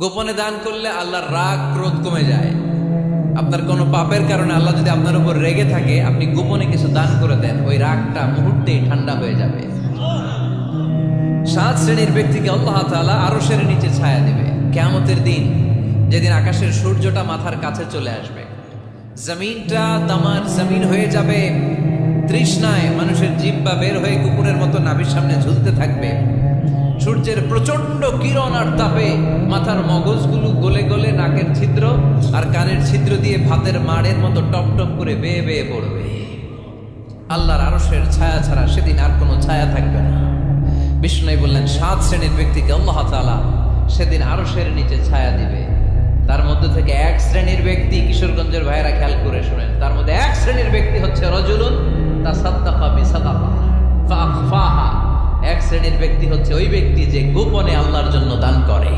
গোপনে দান করলে আল্লাহর রাগ ক্রোধ কমে যায়। আপনার কোনো পাপের কারণে আল্লাহ যদি আপনার উপর রেগে থাকে, আপনি গোপনে কিছু দান করে দেন, ওই রাগটা মুহূর্তেই ঠান্ডা হয়ে যাবে। 7 শ্রেণীর ব্যক্তিকে আল্লাহ তাআলা আরশের নিচে ছায়া দিবে কিয়ামতের দিন, যেদিন আকাশের সূর্যটা মাথার কাছে চলে আসবে, জমিনটা তামার জমিন হয়ে যাবে, তৃষ্ণায় মানুষের জিহ্বা বের হয়ে কুকুরের মতো নাভির সামনে ঝুলতে থাকবে। সূর্যের প্রচন্ড কিরণ আর তাপে মাথার মগজগুলো গলে গলে নাকের ছিদ্র আর কানের ছিদ্র দিয়ে ভাতের মাড়ের মতো টপ টপ করে বেয়ে বেয়ে পড়বে। আল্লাহর আরশের ছায়া ছাড়া সেদিন আর কোনো ছায়া থাকবে না। বিষ্ণু বললেন 7 শ্রেণীর ব্যক্তিকে আল্লাহ তাআলা সেদিন আরশের নিচে ছায়া দিবে। তার মধ্যে থেকে 1 শ্রেণীর ব্যক্তি, কিশোরগঞ্জের ভাইয়েরা খেয়াল করে শুনেন, তার মধ্যে 1 শ্রেণীর ব্যক্তি হচ্ছে রাজুলুন তাসাদ্দাকা বিসাদাকা ফাআখফাহা। 1 শ্রেণীর ব্যক্তি হচ্ছে ওই ব্যক্তি যে গোপনে আল্লাহর জন্য দান করে।